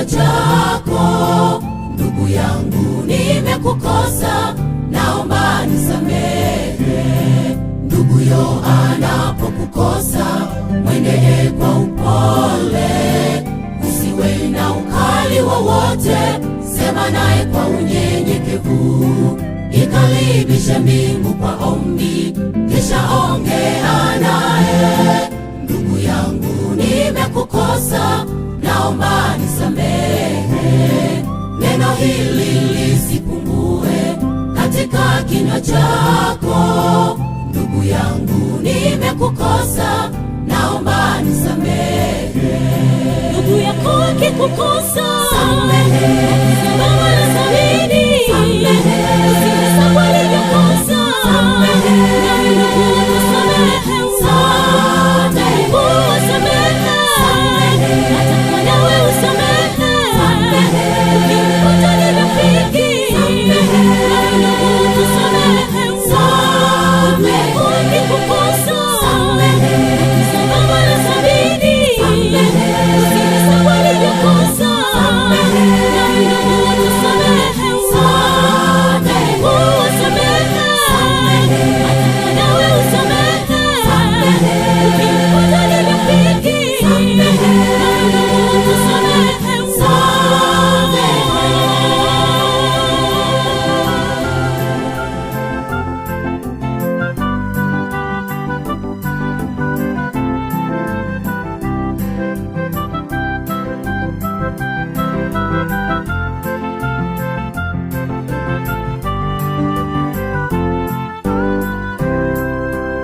kinywa chako. Ndugu yangu, nimekukosa, naomba nisamehe. Nduguyo anapokukosa, mwendee kwa upole, usiwe na ukali wowote, sema naye kwa unyenyekevu, ikaribishe mbingu kwa ombi, kisha ongea naye. Ndugu yangu, nimekukosa, naomba nisamehe. Neno hili lisipungue katika kinywa chako. Ndugu yangu, nimekukosa, naomba nisamehe. Ndugu yako akikukosa, samehe. Baba nasamini, samehe. Usihesabu alivyokosa, samehe. Nawe ndugu tusamehe, samehe. Usamehe, samehe. ataka nawe usamehe, samehe. ukimpata ni rafiki, samehe. nawe ndugu tusamehe, samehe. akikukosa, samehe. Baba nasamini, samehe. Usihesabu alivyokosa, samehe. nawe ndugu tusamehe, samehe. usamehe, samehe. ataka nawe usamehe, samehe. ukimpata ni rafiki, samehe. nawe ndugu tusamehe,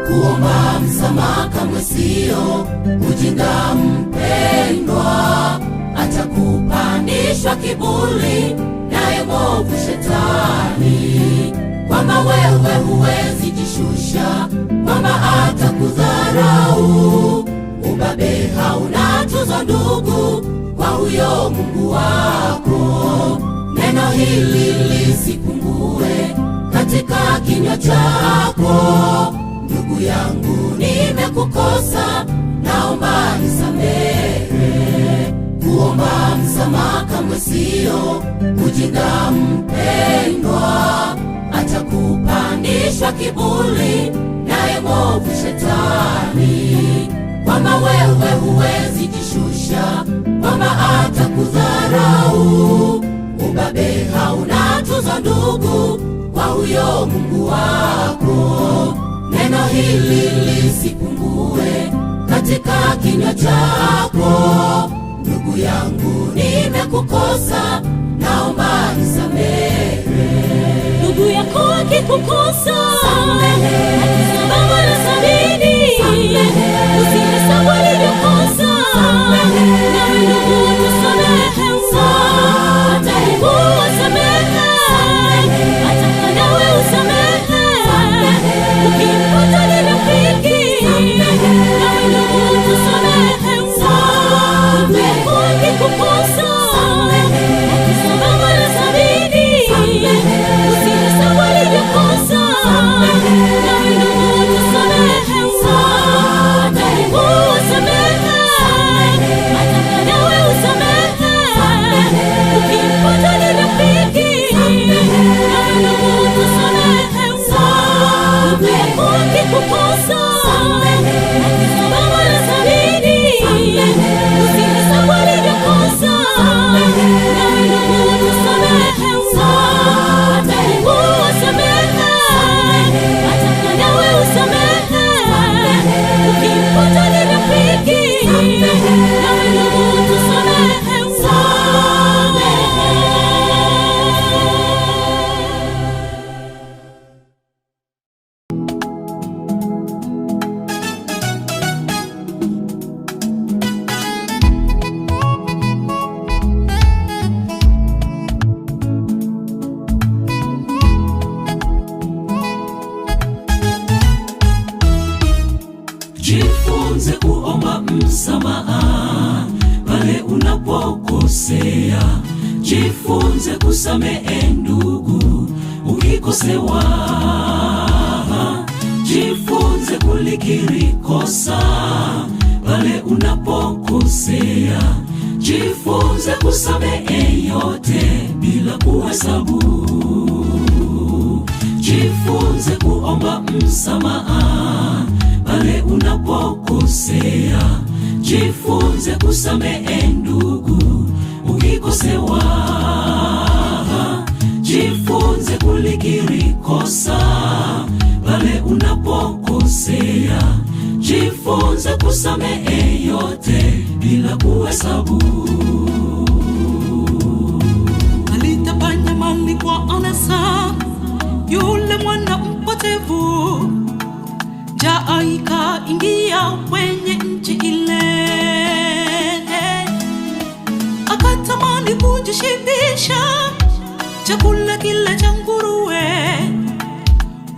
Kuomba msamaha kamwe sio ujinga mpendwa, atakupandishwa kiburi naye mwovu Shetani, kwamba wewe huwezi jishusha, kwamba atakudharau. Ubabe hauna tuzo ndugu kwa huyo Mungu wako. Neno hili lisipungue katika kinywa chako. Ndugu yangu, nimekukosa, naomba nisamehe. Kuomba msamaha kamwe sio ujinga mpendwa, atakupandishwa kiburi naye mwovu Shetani, kwamba wewe huwezi jishusha, kwamba atakudharau. Ubabe hauna tuzo ndugu kwa huyo Mungu wako. Neno hili lisipungue katika kinywa chako. Ndugu yangu, nimekukosa, naomba nisamehe. ndugu yako akikukosa, samehe. Baba nasamini, samehe. usihesabu alivyokosa, samehe. nawe ndugu tusamehe, samehe. usamehe, samehe. ataka nawe usamehe, samehe. ukimpata ni rafiki, samehe. nawe ndugu tusamehe, samehe. akikukosa, samehe. Baba nasamini, samehe. usihesabu alivyokosa, samehe. nawe ndugu tusamehe, samehe. usamehe, ataka nawe usamehe, ukimpata ni rafiki, nawe ndugu tusamehe, akikukosa, Baba nasamini, usihesabu alivyokosa, nawe ndugu tusamehe, usamehe, ataka nawe usamehe, ukimpata ni rafiki, nawe ndugu tusamehe, Jifunze kuomba msamaha pale unapokosea. Jifunze kusamehe ndugu ukikosewa. Jifunze kulikiri kosa pale unapokosea. Jifunze kusamehe yote bila kuhesabu. Jifunze kuomba msamaha pale unapokosea. Jifunze kusamehe ndugu ukikosewa. Jifunze kulikiri kosa pale unapokosea. Jifunze kusamehe yote bila kuhesabu. Alitapanya mali kwa anasa yule mwana mpotevu. Njaa ikaingia kwenye nchi ile, akatamani kujishibisha chakula kile cha nguruwe,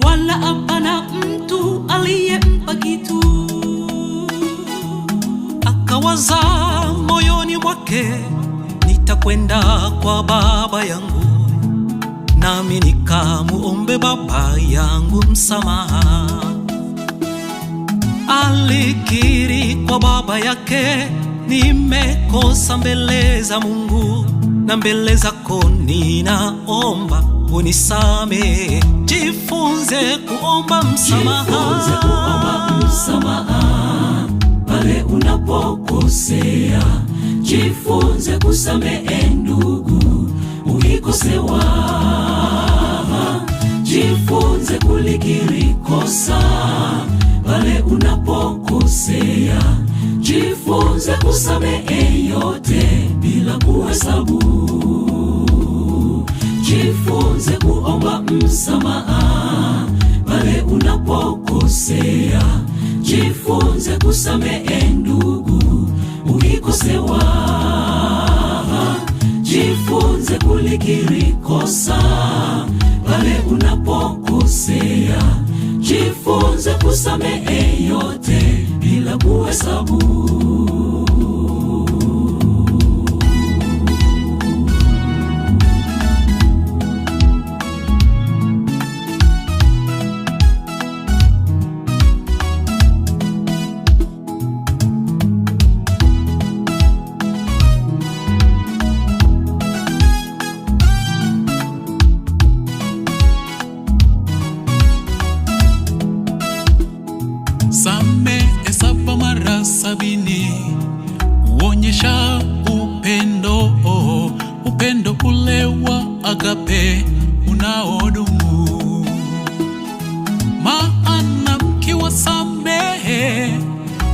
wala hapana mtu aliyempa kitu. Akawaza moyoni mwake, nitakwenda kwa baba yangu, nami nikamuombe baba yangu msamaha. Alikiri kwa baba yake, nimekosa mbele za Mungu na mbele zako ninaomba unisamehe. Jifunze kuomba msamaha. Jifunze kuomba msamaha pale unapokosea. Jifunze kusamehe ndugu ukikosewa. Jifunze kulikiri kosa pale unapokosea. Jifunze kusamehe yote bila kuhesabu. Jifunze kuomba msamaha pale unapokosea. Jifunze kusamehe ndugu ukikosewa. Jifunze kulikiri kosa pale unapokosea. Jifunze kusamehe yote bila kuhesabu. Samehe 7 mara 70, uonyesha upendo, upendo ule wa agape unaodumu. Maana mkiwasamehe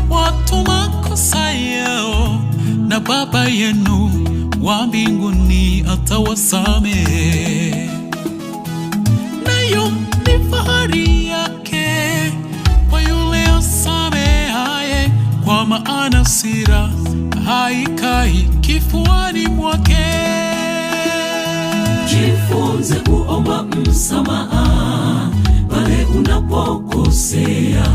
watu makosa yao, na Baba yenu wa mbinguni atawasamehe. Nayo ni fahari yake kwa yule asamehaye, kwa maana hasira haikai kifuani mwake. Jifunze kuomba msamaha pale unapokosea.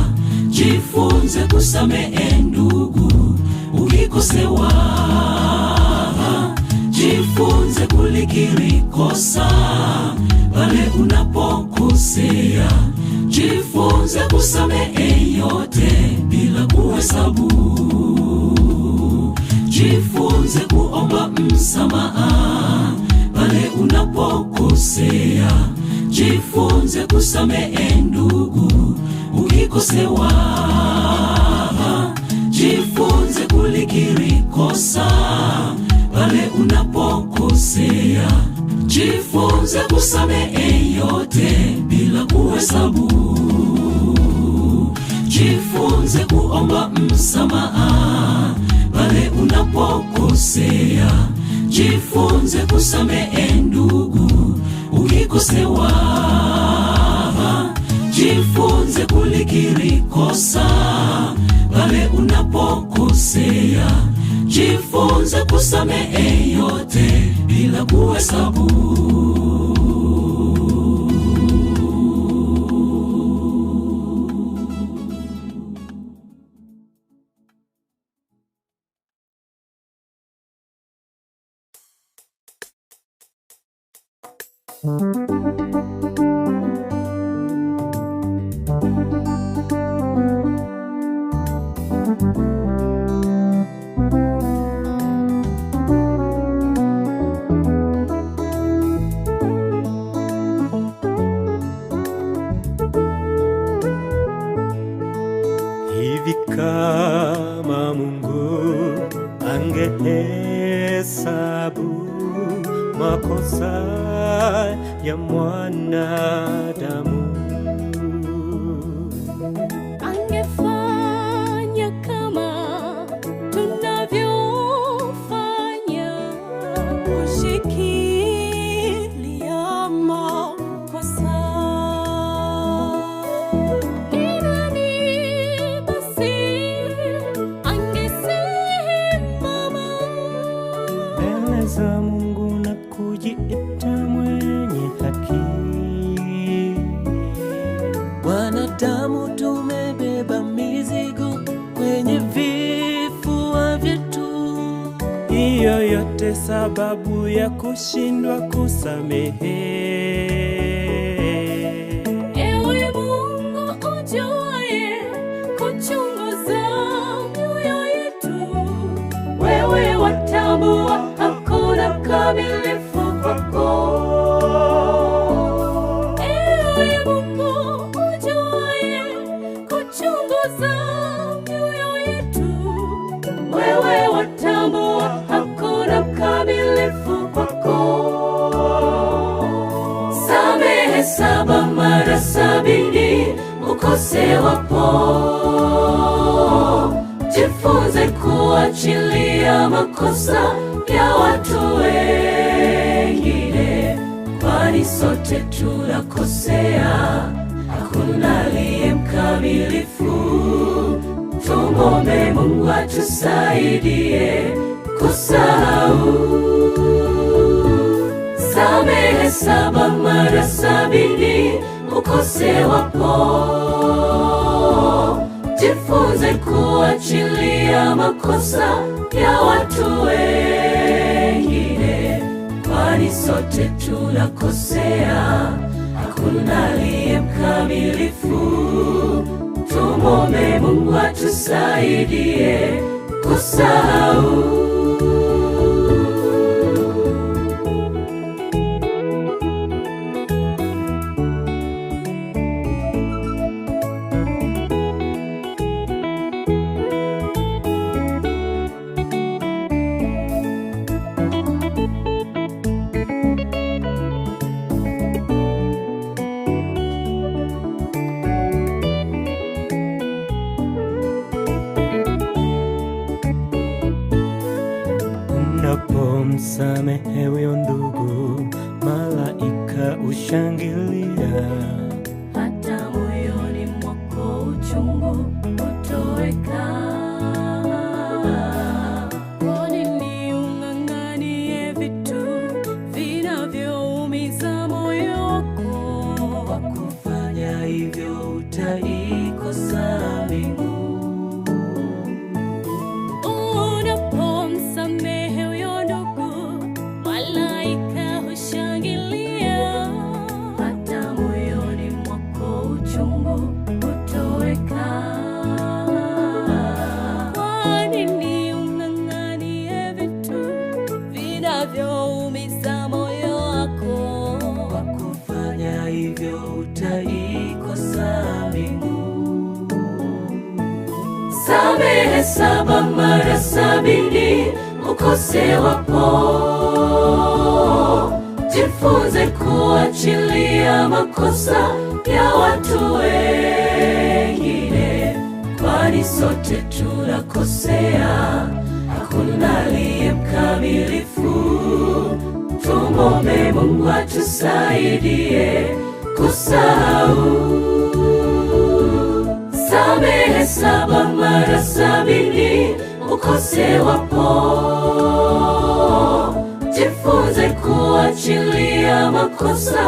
Jifunze kusamehe ndugu ukikosewa. Jifunze kulikiri kosa pale unapokosea. Jifunze kusamehe yote bila kuhesabu. Jifunze kuomba msamaha pale unapokosea. Jifunze kusamehe ndugu ukikosewa. Jifunze kulikiri kosa pale unapokosea. Jifunze kusamehe yote bila kuhesabu. Jifunze kuomba msamaha pale unapokosea. Jifunze kusamehe ndugu ukikosewa. Jifunze kulikiri kosa pale unapokosea. Jifunze kusamehe yote bila kuhesabu. angehesabu makosa ya mwanadamu, angefanya kama tunavyofanya, kushikilia makosa. Ni nani basi angesimama mbele za Mungu na kujiita mwenye haki? Wanadamu tumebeba mizigo kwenye vifua vyetu, Hiyo yote sababu ya kushindwa kusamehe. Ewe Mungu ujuaye kuchunguza mioyo yetu, wewe watambua hakuna kamilifu kwako. Ewe Mungu ujuaye kuchunguza mioyo yetu, wewe watambua hakuna kamilifu kwako. Samehe 7 mara 70 ukosewapo, jifunze kuachilia makosa ya watu wengine, kwani sote tunakosea, hakuna aliye mkamilifu. Tumwombe Mungu atusaidie kusahau. Samehe 7 mara 70 ukosewapo, jifunze kuachilia makosa ya watu wengine, kwani sote tunakosea, hakuna aliye mkamilifu. Tumwombe Mungu atusaidie kusahau. Unapomsamehe huyo ndugu, malaika ushangilia, hata moyoni mwako uchungu utoweka. Kwa nini ung'ang'anie vitu vinavyoumiza moyo wako? kwa kufanya hivyo utaikosa mbingu. Unapomsamehe huyo ndugu, malaika hushangilia, hata moyoni mwako uchungu utoweka. Kwa nini ung'ang'anie vitu vinavyoumiza moyo wako? Kwa kufanya hivyo utaikosa mbingu. Samehe 7 mara 70 ukosewapo, jifunze kuachilia makosa ya watu wengine, kwani sote tunakosea, hakuna aliye mkamilifu. Tumwombe Mungu atusaidie kusahau. Samehe 7 mara 70 ukosewapo, jifunze kuachilia makosa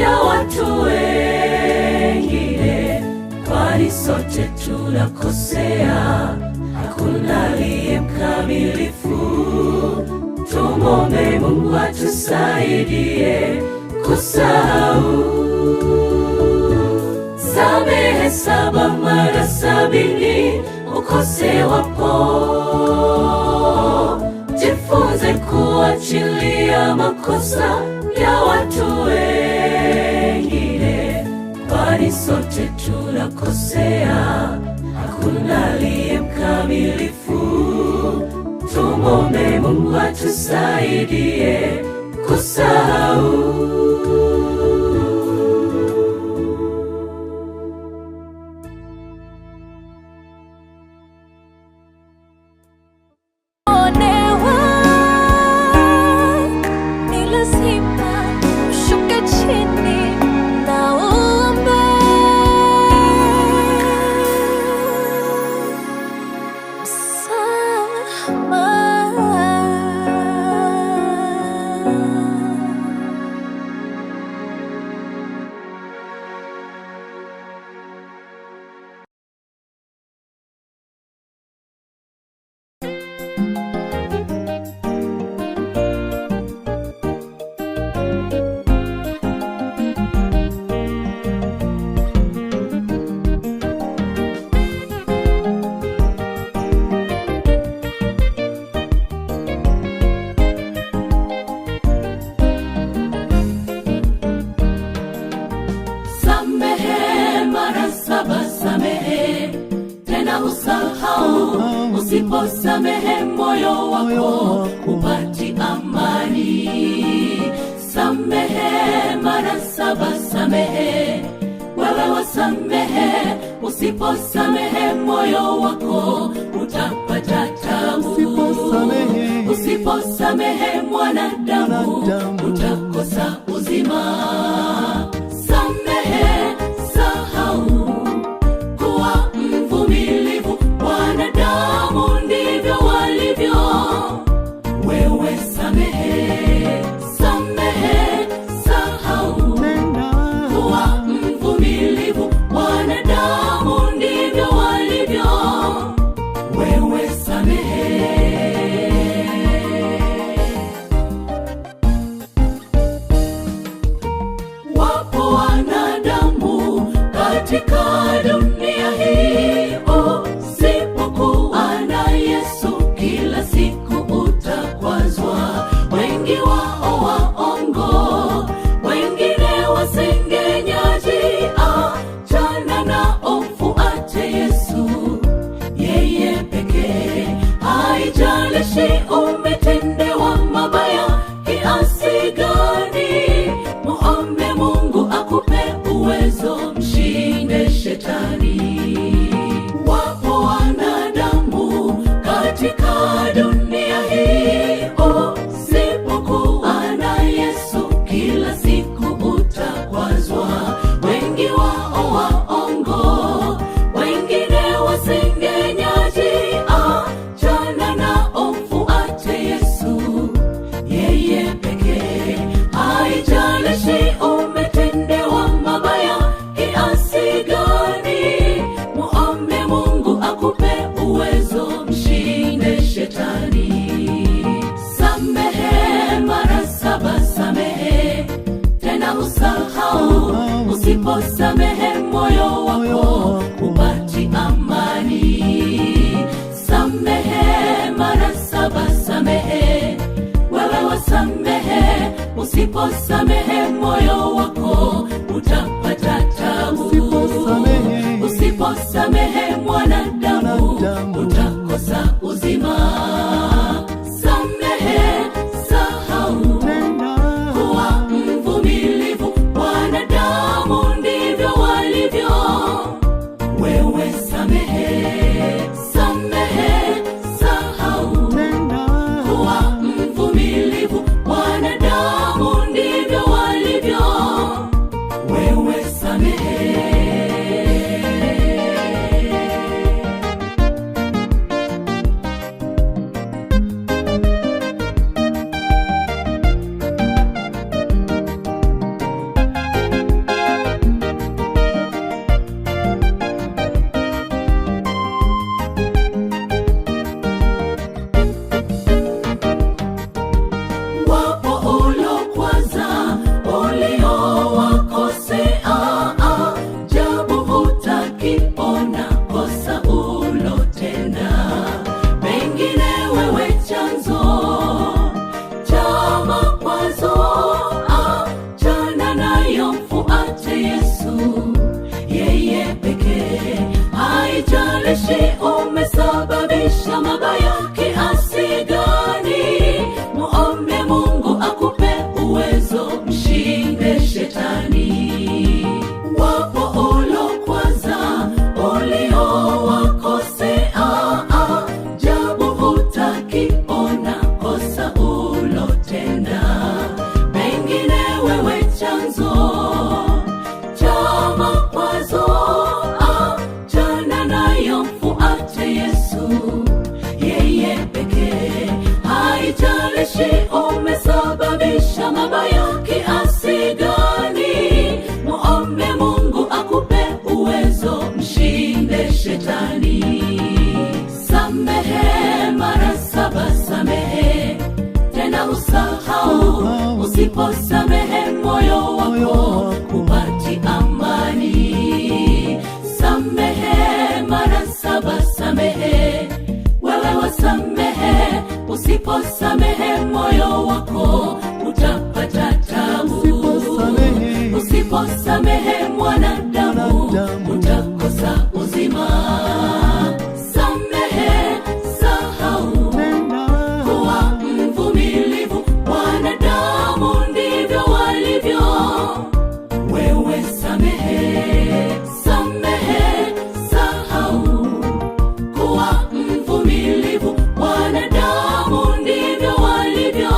ya watu wengine, kwani sote tunakosea, hakuna aliye mkamilifu. Tumwombe Mungu atusaidie kusahau. Samehe 7 mara 70 ukosewapo, jifunze kuachilia makosa ya watu wengine, kwani sote tunakosea, hakuna aliye mkamilifu. tumwombe Mungu atusaidie kusahau. Usiposamehe moyo wako upati amani. Samehe mara 7 samehe, wewe wasamehe. Usiposamehe moyo wako utapata tabu. Usiposamehe mwanadamu utakosa uzima. Samehe, sahau, kuwa mvumilivu. Wanadamu ndivyo walivyo. Wewe samehe, samehe, sahau, kuwa mvumilivu. Wanadamu ndivyo walivyo. Wewe samehe. Wapo wanadamu katika dunia hii, usipokuwa na Yesu kila siku utakwazwa. Wengi wao waongo, wengine wasengenyaji. Achana nao, mfuate Yesu, yeye pekee. Haijalishi umetendewa mabaya kiasi gani, muombe Mungu akupe uwezo, mshinde shetani. Wapo wanadamu katika dunia hii, usipokuwa na Yesu kila siku utakwazwa. Wengi wao waongo, wengine wasengenyaji. Achana nao, mfuate Yesu, yeye pekee. Haijalishi umetendewa mabaya kiasi gani, muombe Mungu akupe uwezo, mshinde shetani. Samehe mara 7 samehe, tena usahau. Usiposamehe moyo wako upati amani. Samehe mara 7 samehe, wewe wasamehe. Usiposamehe moyo wako utapata tabu. Usiposamehe mwanadamu utakosa uzima. Samehe, sahau, kuwa mvumilivu. Wanadamu ndivyo walivyo. Wewe samehe, samehe, sahau, kuwa mvumilivu. Wanadamu ndivyo walivyo. Wewe samehe. Usiposamehe moyo wako utapata tabu. Usiposamehe mwanadamu utakosa uzima. Samehe, sahau, kuwa mvumilivu. Wanadamu ndivyo walivyo. Wewe samehe, samehe, sahau, kuwa mvumilivu. Wanadamu ndivyo walivyo.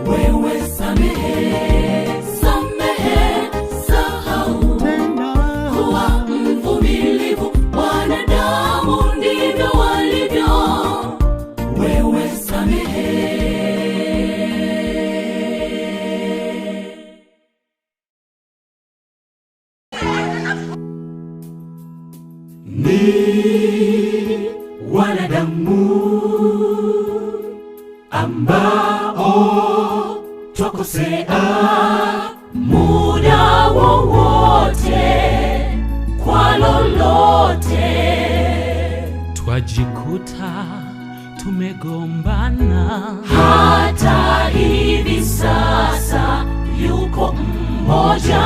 Wewe samehe, samehe, sahau, kuwa mvumilivu. Wanadamu ndivyo walivyo. Wewe samehe. Ni wanadamu ambao twakosea muda wowote kwa lolote. Twajikuta tumegombana, Hata hivi sasa yuko mmoja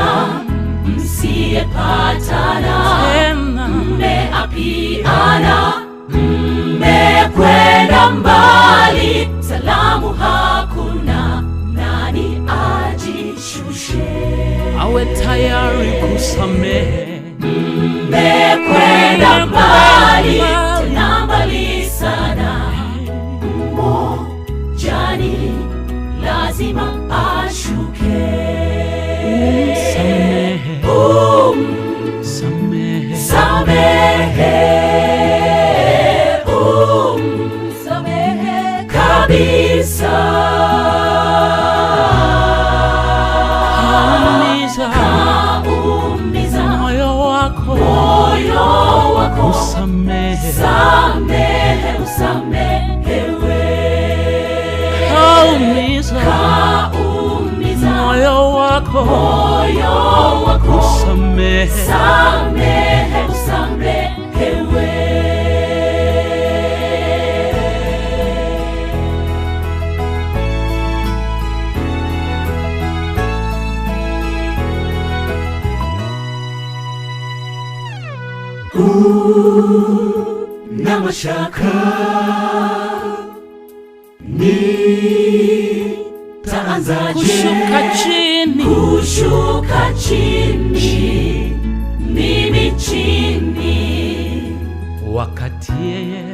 msiyepatana, tena mmeapiana, mmekwenda mbali, salamu hakuna, nani ajishushe? awe tayari kusamehe. Mmekwenda mbali, tena mbali sana, mmojani lazima ashuke. Samehe, samehe, Samehe, samehe kabisa. kaumiza moyo wako, usamehe, Samehe, usamehewe. kaumiza moyo wako, usamehe, Samehe, usamehewe. Na mashaka nitaanzaje kushuka chini, Kushuka chini, mimi chini, wakati yeye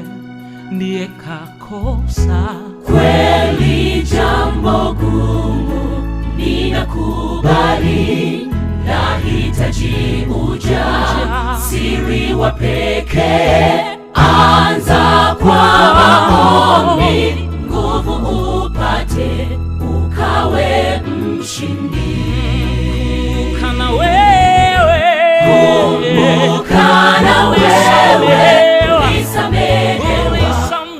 ndiye kakosa. kweli jambo gumu, ninakubali, lahitaji ujasiri wa pekee. Anza kwa maombi, nguvu upate, ukawe mshindi. Kana wewe, Kumbuka na wewe ulisamehewa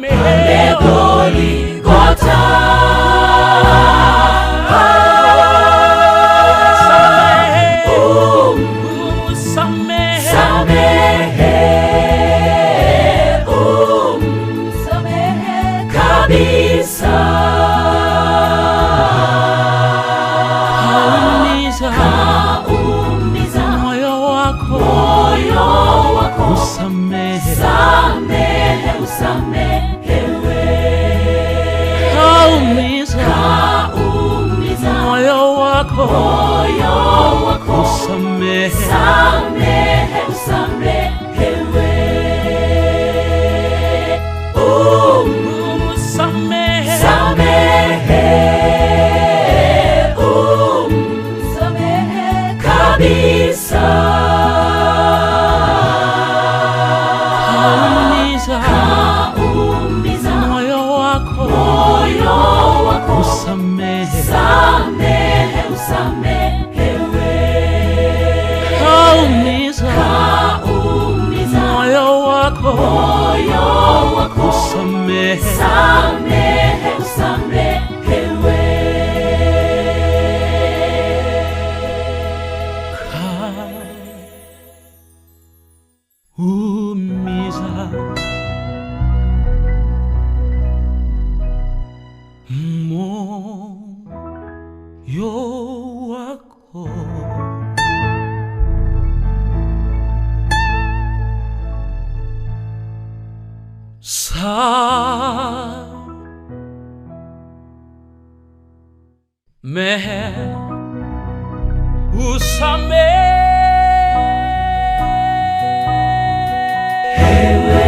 pale Goligota. Samehe kabisa. Kaumiza moyo wako, usamehe, Samehe, usamehewe. kaumiza moyo wako, usamehe, Samehe, usamehewe. usamehe, Samehe, samehe kabisa. kaumiza moyo wako, usamehe, Samehe, usamehewe. kaumiza moyo wako, usamehe, Samehe, usamehewe. kaumiza moyo wako. Samehe, usamehewe.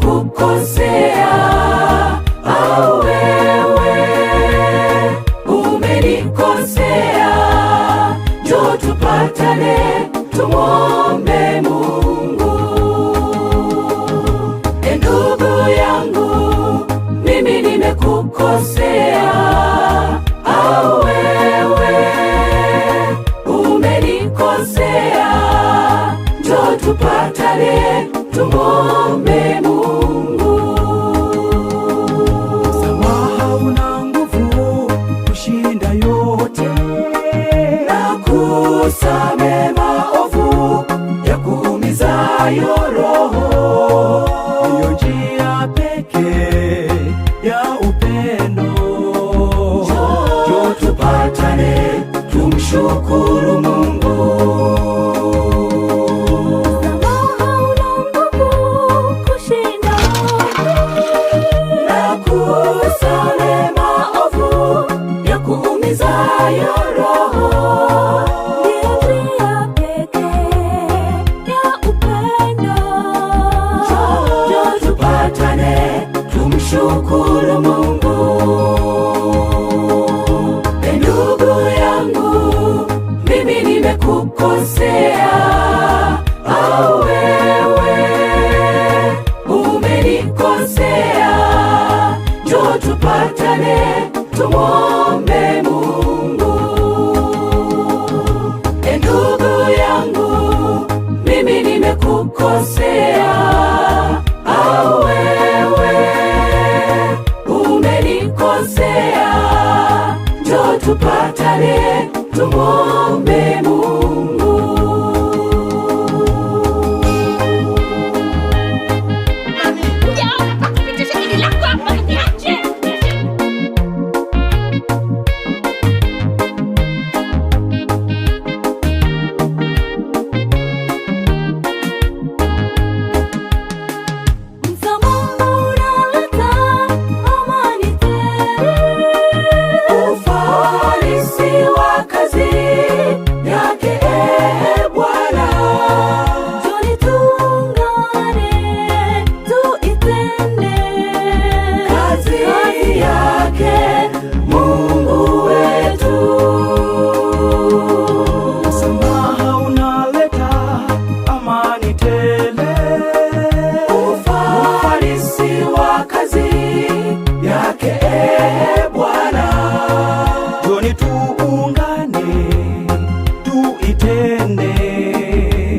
Nimekukosea au wewe umenikosea, njoo tupatane, tumwombe Mungu. Ndugu yangu, mimi nimekukosea au wewe umenikosea, njoo tupatane, tumwombe Mungu. Msamaha una nguvu kushinda yote, na kusamehe maovu ya kuumizayo roho, ndiyo njia pekee ya upendo. njoo tupatane, tumshukuru Mungu. Tumshukuru Mungu. Ndugu yangu, mimi nimekukosea au wewe umenikosea, njoo tupatane, tumwombe Mungu. Ndugu yangu, mimi nimekukosea au wewe umenikosea, njoo tupatane, tumwombe Mungu.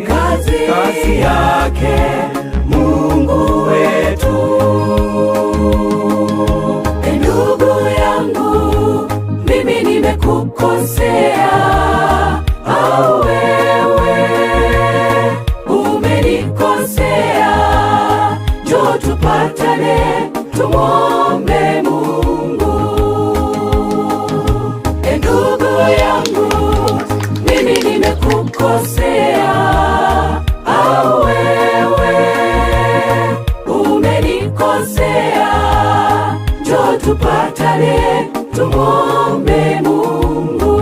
Kazi yake Mungu wetu. Ndugu yangu, mimi nimekukosea au wewe umenikosea, njoo tupatane, tumwombe Mungu. Ndugu yangu, mimi nimekukosea au wewe umenikosea, njoo tupatane, tumwombe Mungu.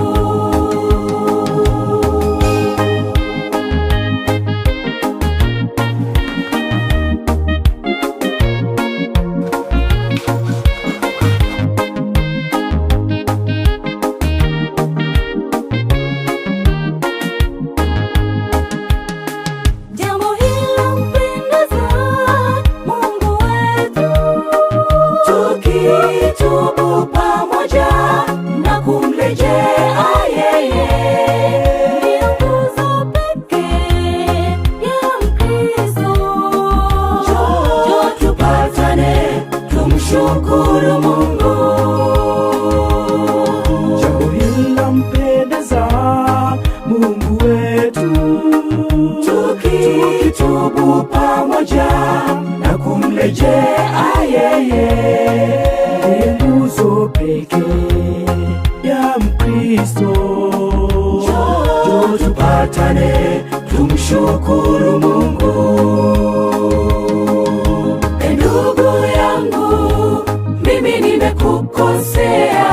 ndiye nguzo pekee ya Mkristo. Njoo tupatane, tumshukuru Mungu. Ndugu yangu, mimi nimekukosea,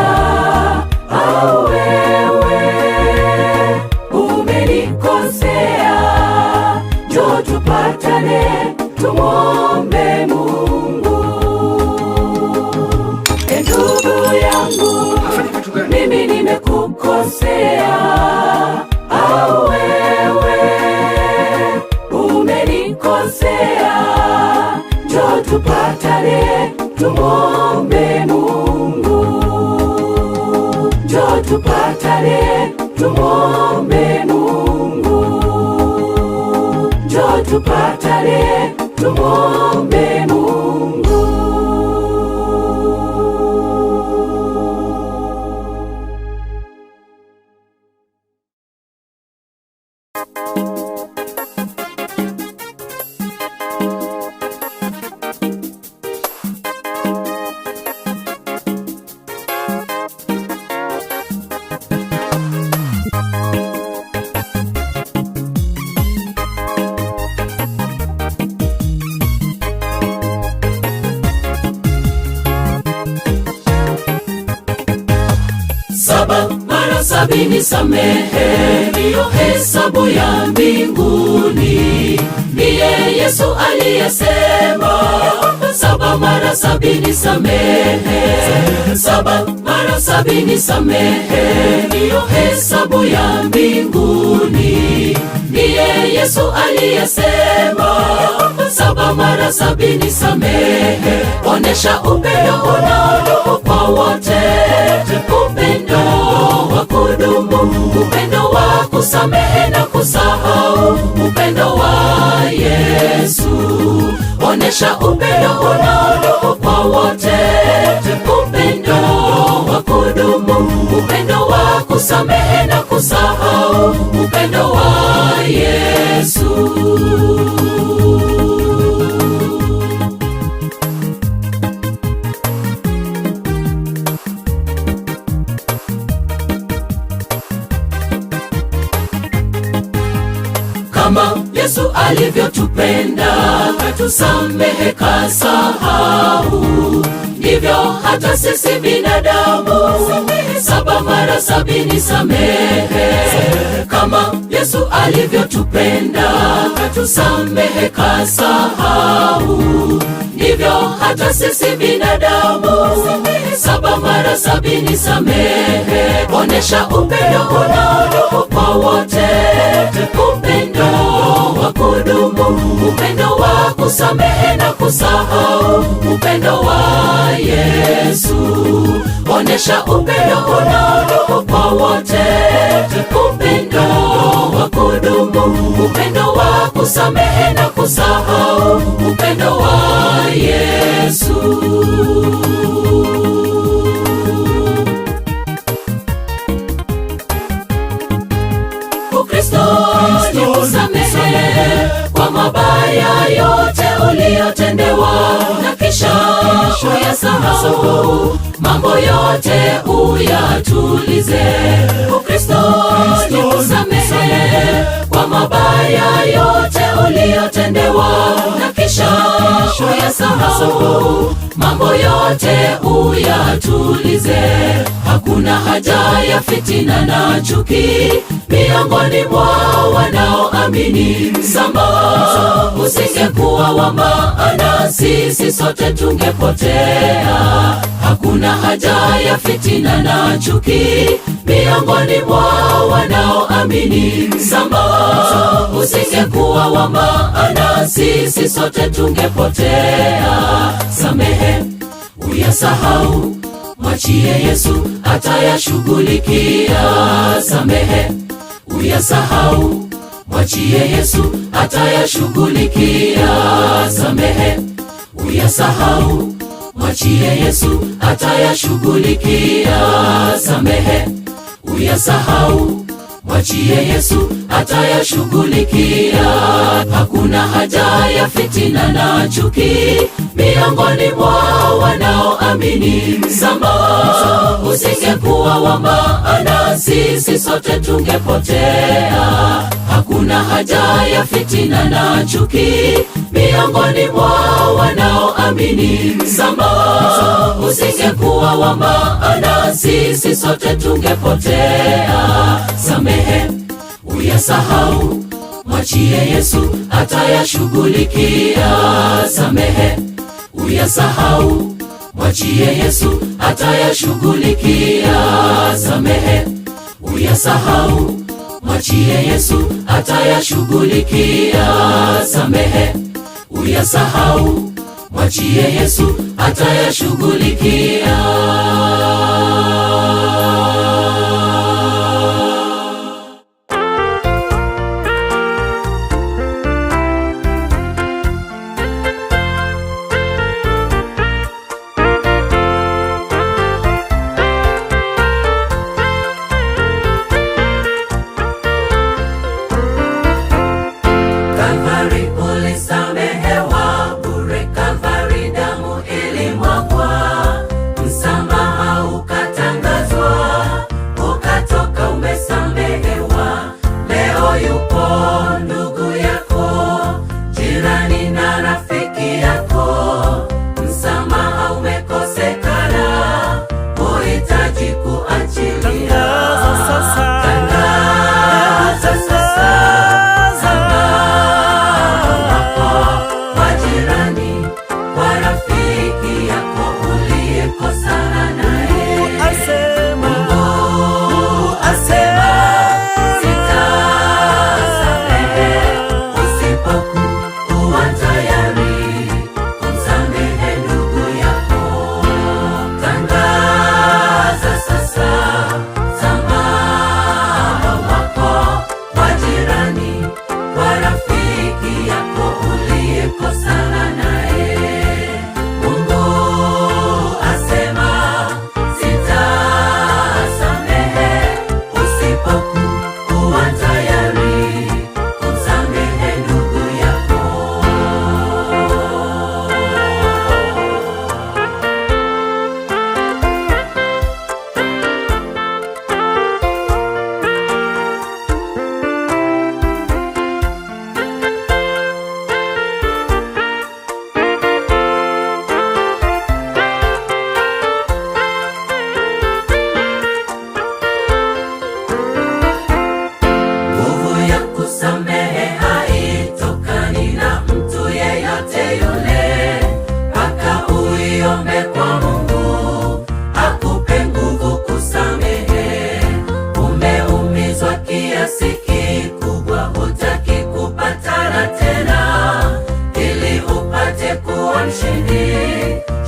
au wewe umenikosea. Njoo tupatane, tumwombe Mungu. Ndugu yangu, mimi nimekukosea, au wewe umenikosea. Njoo tupatane, tumwombe Mungu. Njoo tupatane, tumwombe Mungu. Njoo tupatane, tumwombe Mungu. Saba mara 70 samehe, ndiyo hesabu ya mbinguni. Ndiye Yesu aliyesema, 7 mara 70 samehe. 7 mara 70 samehe, ndiyo hesabu ya mbinguni. Ndiye Yesu aliyesema, 7 mara 70 samehe. Onesha upendo unaodumu kwa wote, upendo wa kudumu, upendo wa kusamehe na kusahau, upendo wa Yesu. Onesha upendo unaodumu kwa wote, upendo wa kudumu, upendo wa kusamehe na kusahau, upendo wa Yesu. Kama Yesu alivyotupenda, katusamehe kasahau, ndivyo hata sisi binadamu 7 mara 70 samehe. Kama Yesu alivyotupenda, katusamehe kasahau, ndivyo hata sisi binadamu 7 mara 70 samehe. Onesha upendo unaodumu kwa wote, upendo wa kudumu, upendo wa kusamehe na kusahau, upendo wa Yesu. Onesha upendo unaodumu kwa wote, upendo wa kudumu, upendo wa kusamehe na kusahau, upendo wa Yesu. Ukristo ni kusamehe kwa mabaya yote uliyotendewa, na kisha uyasahau, mambo yote uyatulize. Ukristo ni kusamehe kwa mabaya yote uliyotendewa, na kisha uyasahau, mambo yote uyatulize. Hakuna haja ya fitina na chuki miongoni mwa wanaoamini. Msamaha usingekuwa wa maana, sisi sote tungepotea. Hakuna haja ya fitina na chuki miongoni mwa wanaoamini. Msamaha usingekuwa wa maana, sisi sote tungepotea. Samehe, uyasahau, mwachie Yesu atayashughulikia. Samehe, uyasahau, mwachie Yesu atayashughulikia. Samehe, uyasahau, mwachie Yesu atayashughulikia. Samehe, uyasahau, mwachie Yesu atayashughulikia. Hakuna haja ya fitina na chuki miongoni mwa wanaoamini. Msamaha usingekuwa wa maana, sisi sote tungepotea. Hakuna haja ya fitina na chuki miongoni mwa wanaoamini. Msamaha usingekuwa wa maana, sisi sote tungepotea. Samehe, uyasahau, mwachie Yesu atayashughulikia. Samehe, uyasahau, mwachie Yesu atayashughulikia. Samehe, uyasahau, mwachie Yesu atayashughulikia. Samehe, uyasahau, mwachie Yesu atayashughulikia. Kalvari ulisamehewa bure, Kalvari damu ilimwagwa, msamaha ukatangazwa, ukatoka umesamehewa. Leo yupo ndugu yako, jirani na rafiki yako, msamaha umekosekana, uhitaji kuachilia. Tangaza sasa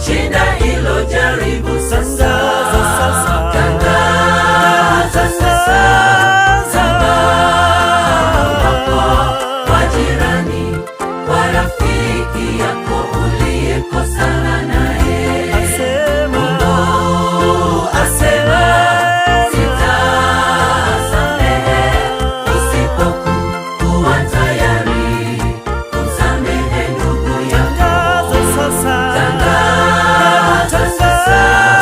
shinda hilo jaribu sasa. Tangaza sasa, msamaha wako kwa jirani, kwa rafiki yako uliyekosana naye. Mungu asema sitasamehe usipokuwa tayari kumsamehe ndugu yako. Tangaza sasa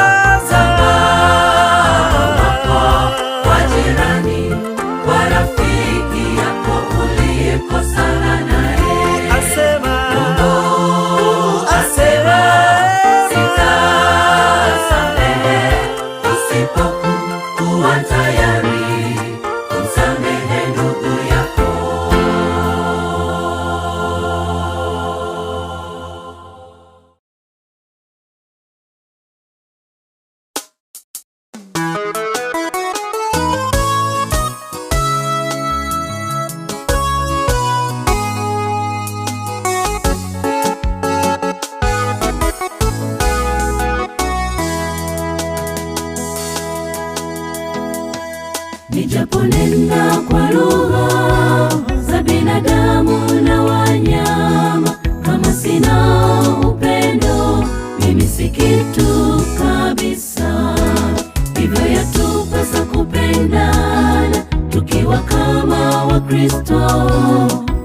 kama Wakristo,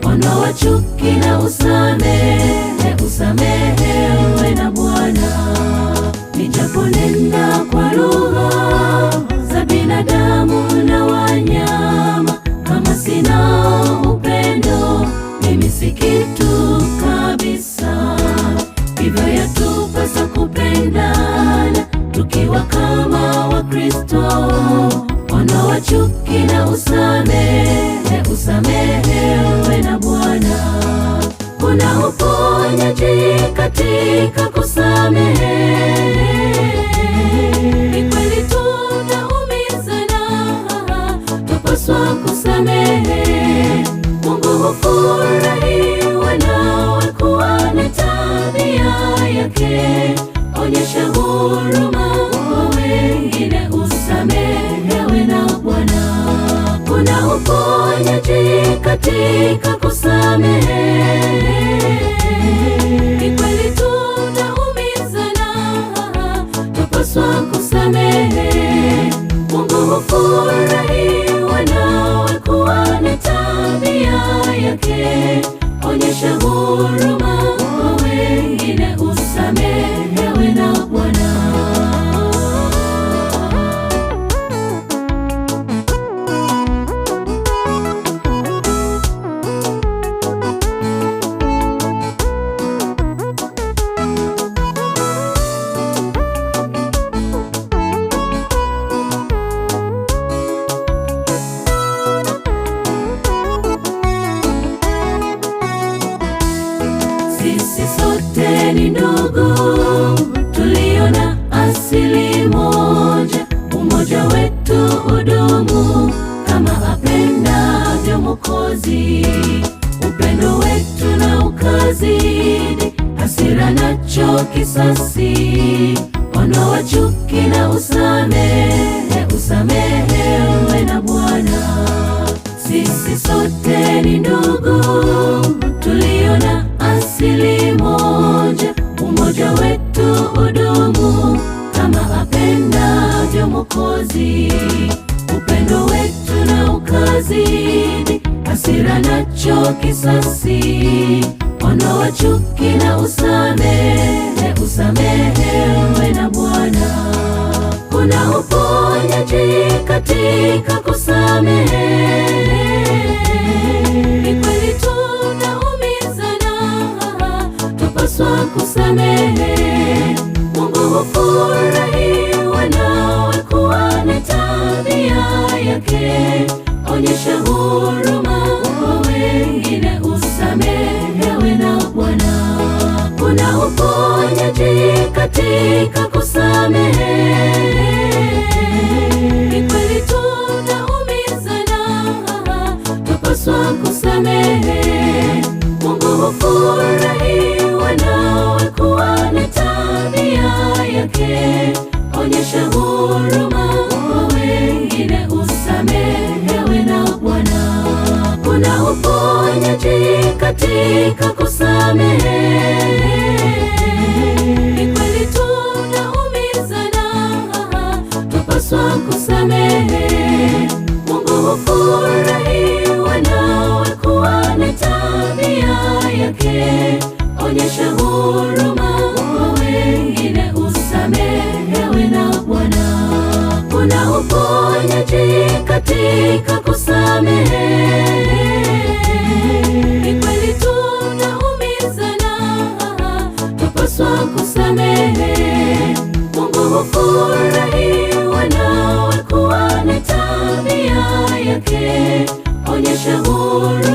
ondoa chuki na usamehewe na Bwana. Nijaponena kwa lugha za binadamu na wanyama, kama sina upendo, mimi si kitu kabisa. Hivyo yatupasa kupendana tukiwa kama Wakristo, ondoa chuki na usamehewe na Bwana. Kuna uponyaji katika kusamehe. Ni kweli tunaumizana, tupaswa kusamehe. Mungu hufurahi wanawe kuwa na tabia yake. Onyesha huruma kwa wengine, usamehewe na Bwana. Kuna uponyaji katika kusamehe. Ni kweli tunaumizana, tupaswa kusamehe. Mungu hufurahi wanawe kuwa na tabia yake. Onyesha huruma kwa wengine, usamehewe na Bwana. Sisi sote ni ndugu, tuliona asili moja. Umoja wetu udumu kama apendavyo Mwokozi. Upendo wetu na ukazidi, hasira nacho kisasi. Ondoa chuki na usamehewe na Bwana. Sisi sote ni ndugu, tuliona asili moja. Umoja wetu udumu kama apendavyo Mwokozi. Upendo wetu na ukazidi, hasira nacho kisasi. Ondoa chuki na usamehewe na Bwana. Kuna uponyaji katika kusamehe. Ni kweli tunaumizana, tupaswa kusamehe. Mungu hufurahi wanawe kuwa na tabia yake. Onyesha huruma kwa wengine, usamehewe na Bwana. Kuna uponyaji katika kusamehe. Ni kweli tunaumizana, tupaswa kusamehe. Mungu hufurahi wanawe kuwa na tabia yake. Onyesha huruma kwa wengine, usamehewe na Bwana. Kuna uponyaji katika kusamehe. Ni kweli tunaumizana, tupaswa kusamehe. Mungu hufurahi wanawe kuwa na tabia yake. Onyesha huruma kwa wengine, usamehewe na Bwana. Kuna uponyaji katika kusamehe. Ni kweli tunaumizana, tupaswa kusamehe. Mungu hufurahi wanawe kuwa na tabia yake. Onyesha huruma